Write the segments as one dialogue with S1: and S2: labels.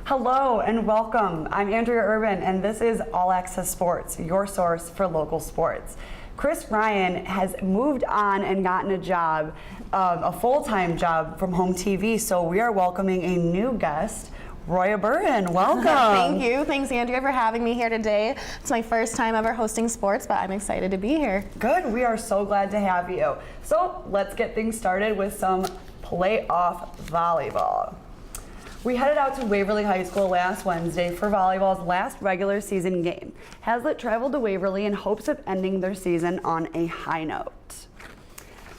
S1: Hello and welcome. I'm Andrea Urban and this is All Access Sports, your source for local sports. Chris Ryan has moved on and gotten a job, a full-time job from HOMTV, so we are welcoming a new guest, Roya Burton. Welcome.
S2: Thank you. Thanks, Andrea, for having me here today. It's my first time ever hosting sports, but I'm excited to be here.
S1: Good. We are so glad to have you. So let's get things started with some playoff volleyball. We headed out to Waverly High School last Wednesday for volleyball's last regular season game. Hazlitt traveled to Waverly in hopes of ending their season on a high note.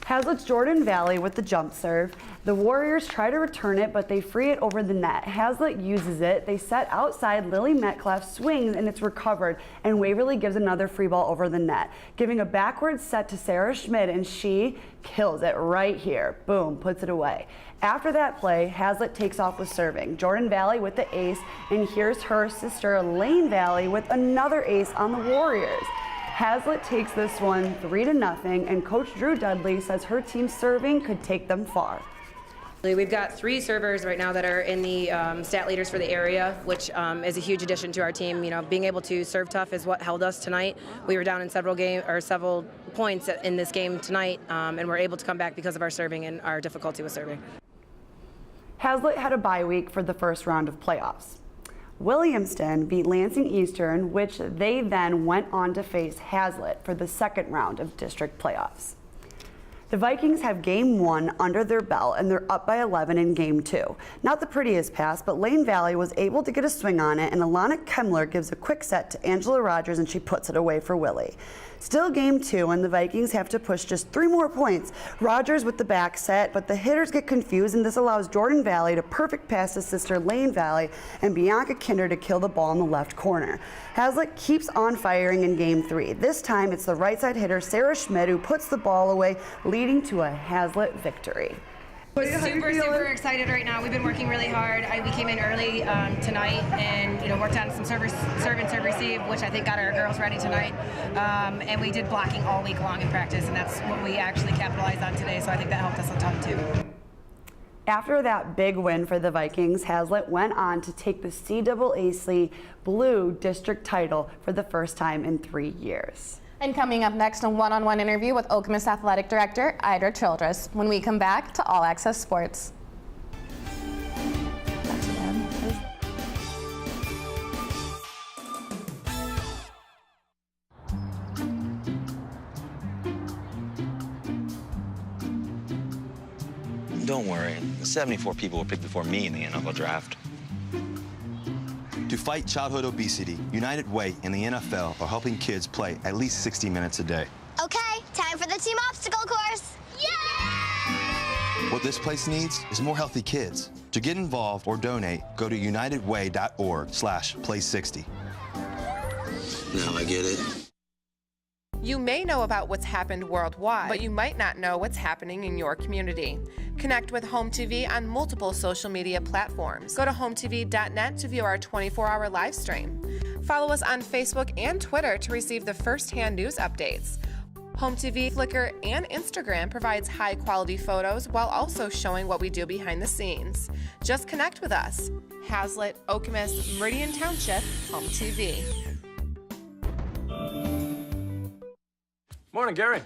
S1: Hazlitt's Jordan Valley with the jump serve. The Warriors try to return it, but they free it over the net. Hazlitt uses it. They set outside. Lily Metcalf swings, and it's recovered, and Waverly gives another free ball over the net, giving a backward set to Sarah Schmidt, and she kills it right here. Boom, puts it away. After that play, Hazlitt takes off with serving. Jordan Valley with the ace, and here's her sister Lane Valley with another ace on the Warriors. Hazlitt takes this one 3-0, and Coach Drew Dudley says her team's serving could take them far.
S3: We've got 3 servers right now that are in the stat leaders for the area, which is a huge addition to our team. You know, being able to serve tough is what held us tonight. We were down in several points in this game tonight, and we're able to come back because of our serving and our difficulty with serving.
S1: Hazlitt had a bye week for the first round of playoffs. Williamston beat Lansing Eastern, which they then went on to face Hazlitt for the second round of district playoffs. The Vikings have game 1 under their belt and they're up by 11 in game 2. Not the prettiest pass, but Lane Valley was able to get a swing on it, and Alana Kemmler gives a quick set to Angela Rogers and she puts it away for Willie. Still game 2, and the Vikings have to push just 3 more points. Rogers with the back set, but the hitters get confused, and this allows Jordan Valley to perfect pass his sister Lane Valley and Bianca Kinder to kill the ball in the left corner. Hazlitt keeps on firing in game 3. This time it's the right side hitter Sarah Schmidt who puts the ball away, leading to a Hazlitt victory.
S3: We're super excited right now. We've been working really hard. We came in early tonight and worked on some serve and serve receive, which I think got our girls ready tonight. And we did blocking all week long in practice, and that's what we actually capitalized on today. So I think that helped us a ton too.
S1: After that big win for the Vikings, Hazlitt went on to take the CAAC Blue District title for the first time in 3 years.
S2: And coming up next, a one-on-one interview with Okemos Athletic Director Childress when we come back to All Access Sports.
S4: Don't worry, 74 people were picked before me in the NFL draft.
S5: To fight childhood obesity, United Way and the NFL are helping kids play at least 60 minutes a day.
S6: Okay, time for the team obstacle course. Yay!
S5: What this place needs is more healthy kids. To get involved or donate, go to unitedway.org/play60.
S4: Now I get it.
S7: You may know about what's happened worldwide, but you might not know what's happening in your community. Connect with HOMTV on multiple social media platforms. Go to HOMTV.net to view our 24-hour live stream. Follow us on Facebook and Twitter to receive the first-hand news updates. HOMTV, Flickr, and Instagram provides high-quality photos while also showing what we do behind the scenes. Just connect with us. Hazlitt, Okemos, Meridian Township, HOMTV.
S8: Morning, Gary.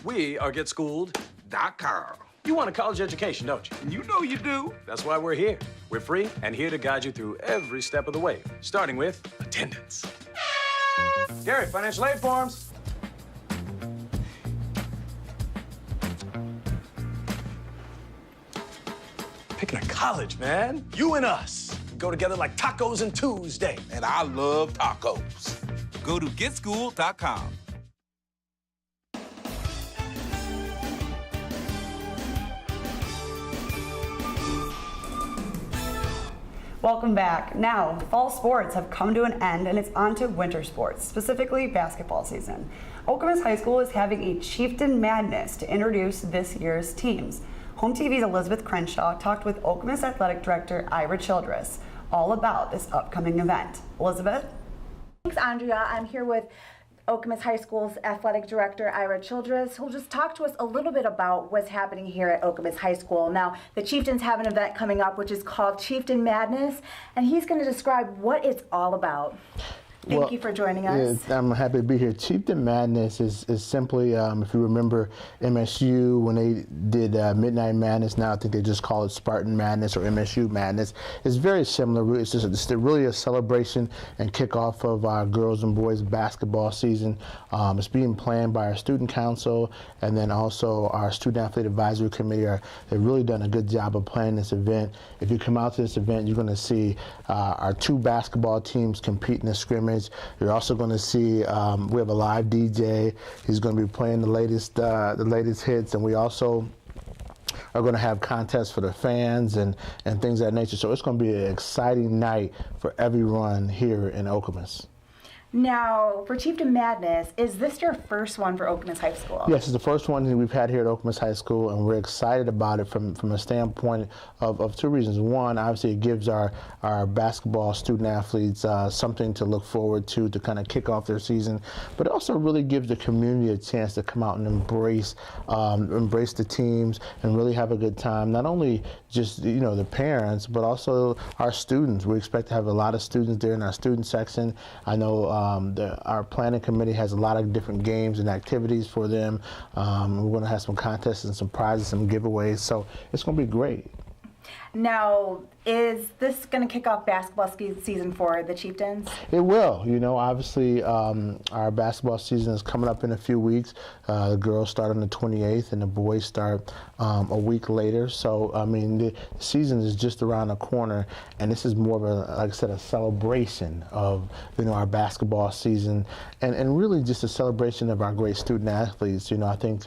S8: We are GetSchooled.com. You want a college education, don't you? You know you do. That's why we're here. We're free and here to guide you through every step of the way, starting with attendance. Gary, financial aid forms. Picking a college, man. You and us. We go together like tacos and Tuesday.
S9: And I love tacos. Go to GetSchooled.com.
S1: Welcome back. Now, fall sports have come to an end and it's on to winter sports, specifically basketball season. Okemos High School is having a Chieftain Madness to introduce this year's teams. HOMTV's Elizabeth Crenshaw talked with Okemos Athletic Director Childress all about this upcoming event. Elizabeth?
S10: Thanks, Andrea. I'm here with Okemos High School's Athletic Director, Childress, who'll just talk to us a little bit about what's happening here at Okemos High School. Now, the Chieftains have an event coming up which is called Chieftain Madness, and he's going to describe what it's all about. Thank you for joining us.
S11: Yeah, I'm happy to be here. Chieftain Madness is simply, if you remember MSU when they did Midnight Madness, now I think they just call it Spartan Madness or MSU Madness. It's very similar. It's really a celebration and kickoff of our girls and boys basketball season. It's being planned by our student council and then also our student athlete advisory committee. They've really done a good job of planning this event. If you come out to this event, you're going to see our 2 basketball teams compete in a scrimmage. You're also going to see we have a live DJ. He's going to be playing the latest hits, and we also are going to have contests for the fans and things of that nature. So it's going to be an exciting night for everyone here in Okemos.
S10: Now, for Chieftain Madness, is this your first one for Okemos High School?
S11: Yes, it's the first one that we've had here at Okemos High School, and we're excited about it from a standpoint of 2 reasons. One, obviously it gives our basketball student athletes something to look forward to kind of kick off their season, but it also really gives the community a chance to come out and embrace the teams and really have a good time. Not only just the parents, but also our students. We expect to have a lot of students there in our student section. I know our planning committee has a lot of different games and activities for them. We're going to have some contests and some prizes, some giveaways, so it's going to be great.
S10: Now, is this going to kick off basketball season for the Chieftains?
S11: It will. Obviously, our basketball season is coming up in a few weeks. The girls start on the 28th, and the boys start a week later. So, I mean, the season is just around the corner, and this is more of a, like I said, a celebration of our basketball season, and really just a celebration of our great student athletes. I think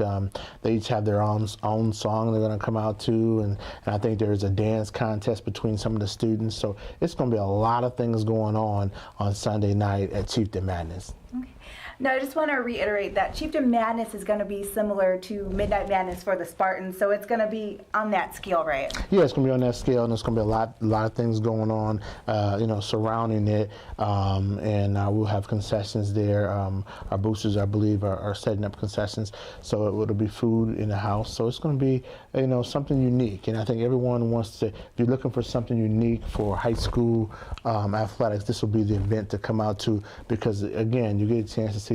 S11: they each have their own song they're going to come out to, and I think there's a dance contest between some of the students. So it's going to be a lot of things going on Sunday night at Chieftain Madness.
S10: Okay. Now, I just want to reiterate that Chieftain Madness is going to be similar to Midnight Madness for the Spartans, so it's going to be on that scale, right?
S11: Yeah, it's going to be on that scale, and there's going to be a lot of things going on, surrounding it, and we'll have concessions there. Our boosters, I believe, are setting up concessions, so it'll be food in the house. So it's going to be, something unique, and I think everyone wants to. If you're looking for something unique for high school athletics, this will be the event to come out to, because again, you get a chance to see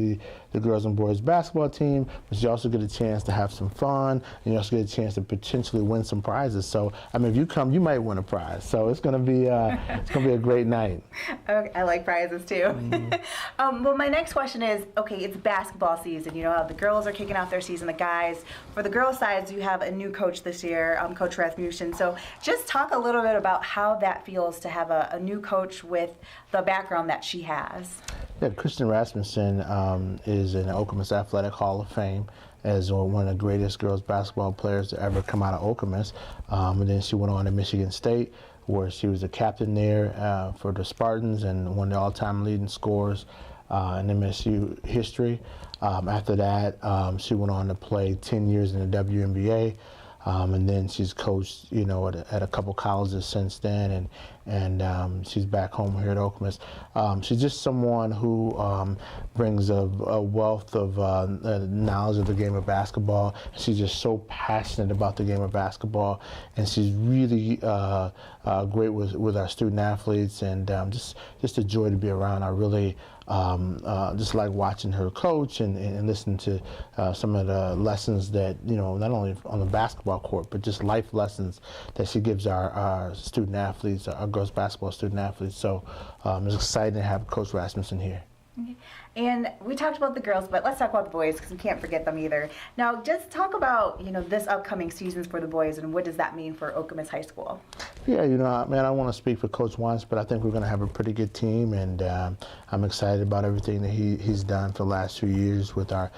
S11: the girls and boys basketball team, but you also get a chance to have some fun, and you also get a chance to potentially win some prizes. So, I mean, if you come, you might win a prize. So it's going to be a great night.
S10: Okay, I like prizes too.
S11: Mm-hmm.
S10: Well, my next question is, okay, it's basketball season. The girls are kicking off their season. The guys, for the girls' sides, you have a new coach this year, Coach Rasmussen. So just talk a little bit about how that feels to have a new coach with the background that she has.
S11: Yeah, Chieftain Rasmussen is in the Okemos Athletic Hall of Fame as one of the greatest girls basketball players to ever come out of Okemos. And then she went on to Michigan State, where she was the captain there for the Spartans and one of the all-time leading scorers in MSU history. After that, she went on to play 10 years in the WNBA. And then she's coached, at a couple colleges since then, and she's back home here at Okemos. She's just someone who brings a wealth of knowledge of the game of basketball. She's just so passionate about the game of basketball, and she's really great with our student athletes, and just a joy to be around. I really just like watching her coach and listen to some of the lessons that, not only on the basketball court, but just life lessons that she gives our student athletes, our girls basketball student athletes. So it's exciting to have Coach Rasmussen here.
S10: Okay. And we talked about the girls, but let's talk about the boys, because we can't forget them either. Now, just talk about, this upcoming seasons for the boys, and what does that mean for Okemos High School?
S11: Yeah, I don't want to speak for Coach once, but I think we're going to have a pretty good team, and I'm excited about everything that he's done for the last 2 years with our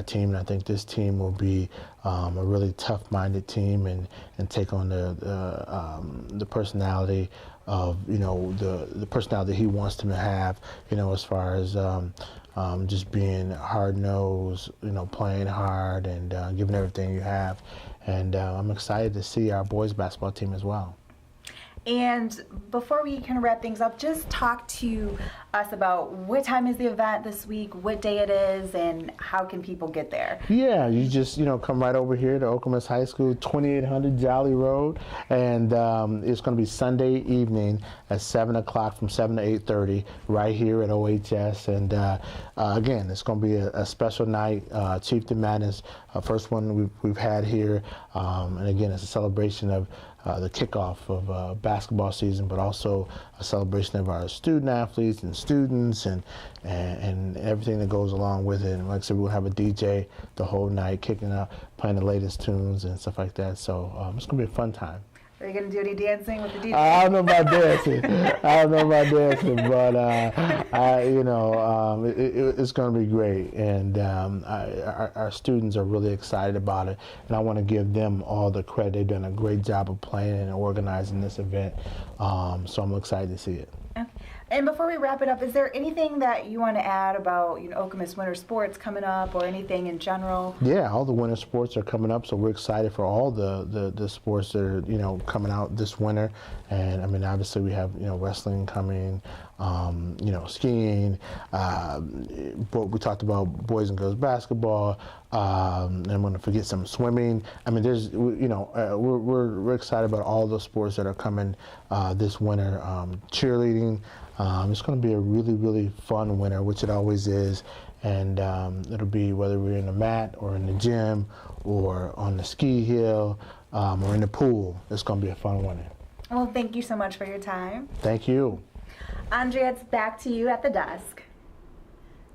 S11: team. And I think this team will be a really tough-minded team and take on the personality of the personality he wants them to have, as far as just being hard-nosed, playing hard and giving everything you have. And I'm excited to see our boys basketball team as well.
S10: And before we kind of wrap things up, just talk to us about what time is the event this week, what day it is, and how can people get there?
S11: Yeah, you just, come right over here to Okemos High School, 2800 Jolly Road, and it's going to be Sunday evening at 7 o'clock from 7 to 8:30 right here at OHS. And again, it's going to be a special night, Chieftain Madness, first one we've had here. And again, it's a celebration of the kickoff of basketball season, but also a celebration of our student athletes and students and everything that goes along with it. And like I said, we'll have a DJ the whole night kicking out, playing the latest tunes and stuff like that. So it's going to be a fun time.
S10: Are you going to do any dancing with the DJ?
S11: I don't know about dancing. But it's going to be great, and our students are really excited about it, and I want to give them all the credit. They've done a great job of planning and organizing this event, so I'm excited to see it.
S10: And before we wrap it up, is there anything that you want to add about Okemos Winter Sports coming up, or anything in general?
S11: Yeah, all the winter sports are coming up, so we're excited for all the sports that are coming out this winter. And I mean, obviously we have wrestling coming, skiing. But we talked about boys and girls basketball. And I'm going to forget some swimming. I mean, there's we're excited about all the sports that are coming this winter. Cheerleading. It's going to be a really, really fun winter, which it always is. And it'll be whether we're in the mat or in the gym or on the ski hill or in the pool. It's going to be a fun winter.
S10: Well, thank you so much for your time.
S11: Thank you.
S10: Andrea, it's back to you at the desk.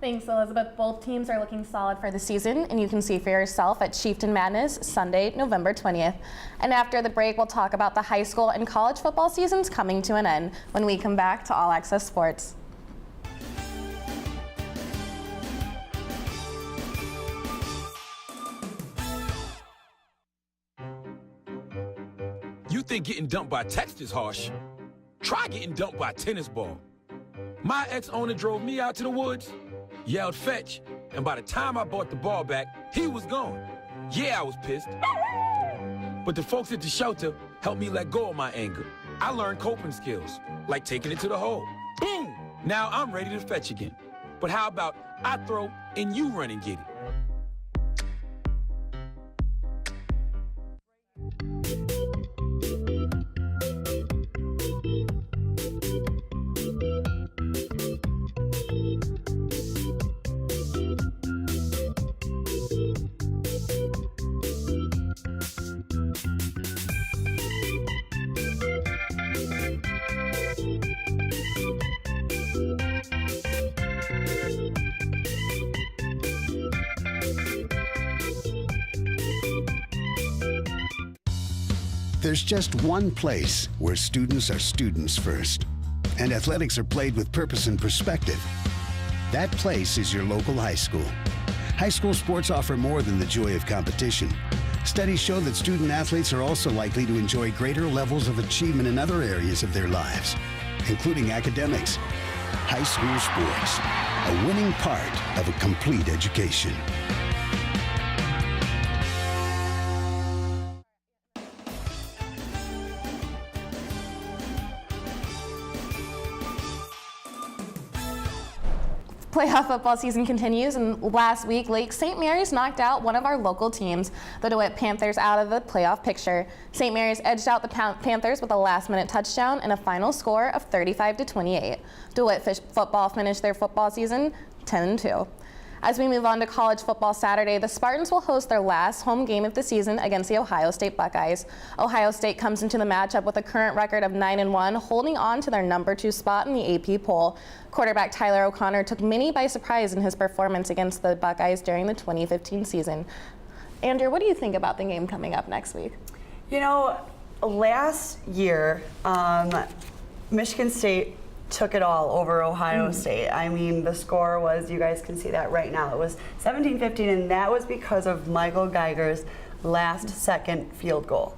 S2: Thanks, Elizabeth. Both teams are looking solid for the season, and you can see for yourself at Chieftain Madness Sunday, November 20th. And after the break, we'll talk about the high school and college football seasons coming to an end when we come back to All Access Sports.
S9: You think getting dumped by text is harsh? Try getting dumped by a tennis ball. My ex-owner drove me out to the woods, yelled fetch, and by the time I brought the ball back, he was gone. Yeah, I was pissed. But the folks at the shelter helped me let go of my anger. I learned coping skills, like taking it to the hole. Boom! Now I'm ready to fetch again. But how about I throw and you run and get it?
S12: There's just one place where students are students first, and athletics are played with purpose and perspective. That place is your local high school. High school sports offer more than the joy of competition. Studies show that student athletes are also likely to enjoy greater levels of achievement in other areas of their lives, including academics. High school sports, a winning part of a complete education.
S2: Playoff football season continues, and last week, Lake St. Mary's knocked out one of our local teams, the DeWitt Panthers, out of the playoff picture. St. Mary's edged out the Panthers with a last-minute touchdown and a final score of 35-28. DeWitt football finished their football season 10-2. As we move on to college football Saturday, the Spartans will host their last home game of the season against the Ohio State Buckeyes. Ohio State comes into the matchup with a current record of 9-1, holding on to their number 2 spot in the AP poll. Quarterback Tyler O'Connor took many by surprise in his performance against the Buckeyes during the 2015 season. Andrew, what do you think about the game coming up next week?
S1: Last year, Michigan State took it all over Ohio State. I mean, the score was, you guys can see that right now, it was 17-15, and that was because of Michael Geiger's last-second field goal.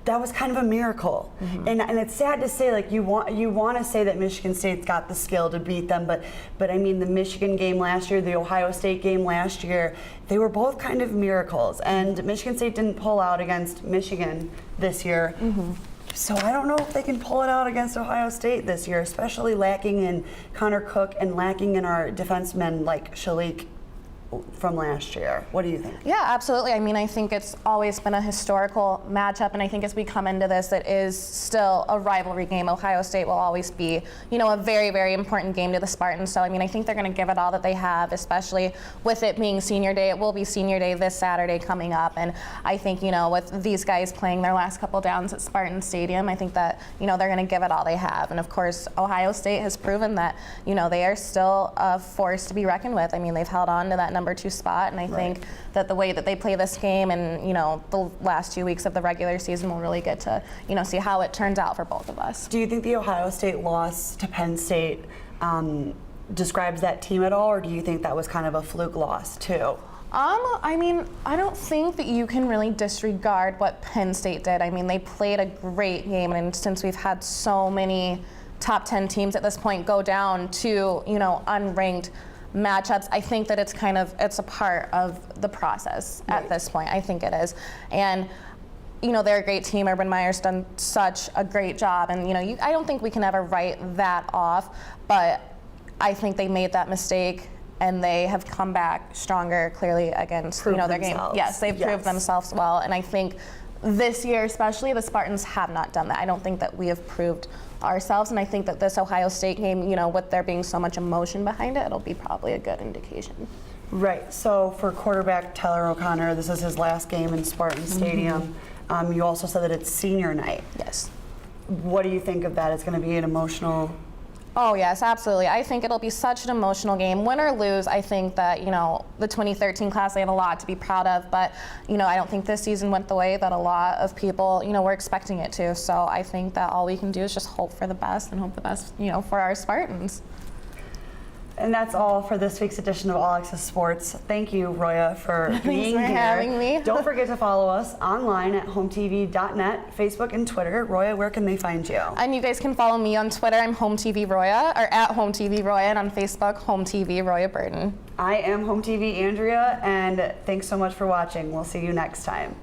S1: That was kind of a miracle, and it's sad to say, like, you want to say that Michigan State's got the skill to beat them, but I mean, the Michigan game last year, the Ohio State game last year, they were both kind of miracles, and Michigan State didn't pull out against Michigan this year. So I don't know if they can pull it out against Ohio State this year, especially lacking in Connor Cook and lacking in our defensemen like Shalik from last year. What do you think?
S2: Yeah, absolutely. I mean, I think it's always been a historical matchup, and I think as we come into this, it is still a rivalry game. Ohio State will always be, you know, a very, very important game to the Spartans. So, I mean, I think they're going to give it all that they have, especially with it being senior day. It will be senior day this Saturday coming up, and I think, you know, with these guys playing their last couple downs at Spartan Stadium, I think that, you know, they're going to give it all they have. And of course, Ohio State has proven that, you know, they are still a force to be reckoned with. I mean, they've held on to that number 2 spot, and I think that the way that they play this game and, you know, the last 2 weeks of the regular season will really get to, you know, see how it turns out for both of us.
S1: Do you think the Ohio State loss to Penn State describes that team at all, or do you think that was kind of a fluke loss too?
S2: I mean, I don't think that you can really disregard what Penn State did. I mean, they played a great game, and since we've had so many top 10 teams at this point go down to, you know, unranked matchups, I think that it's a part of the process at this point. I think it is. And, you know, they're a great team. Urban Meyer's done such a great job. And, you know, I don't think we can ever write that off, but I think they made that mistake and they have come back stronger, clearly, against, you know, their game. Yes, they've proved themselves well. And I think this year especially, the Spartans have not done that. I don't think that we have proved ourselves, and I think that this Ohio State game, you know, with there being so much emotion behind it, it'll be probably a good indication.
S1: Right, so for quarterback Tyler O'Connor, this is his last game in Spartan Stadium. You also said that it's senior night.
S2: Yes.
S1: What do you think of that? It's going to be an emotional...
S2: Oh, yes, absolutely. I think it'll be such an emotional game. Win or lose, I think that, you know, the 2013 class, they have a lot to be proud of, but, you know, I don't think this season went the way that a lot of people, you know, were expecting it to. So I think that all we can do is just hope for the best and hope the best, you know, for our Spartans.
S1: And that's all for this week's edition of All Access Sports. Thank you, Roya, for being here.
S2: Thanks for having me.
S1: Don't forget to follow us online at HOMTV.net, Facebook, and Twitter. Roya, where can they find you?
S2: And you guys can follow me on Twitter. I'm HOMTV Roya, or at HOMTV Roya, and on Facebook, HOMTV Roya Burton.
S1: I am HOMTV Andrea, and thanks so much for watching. We'll see you next time.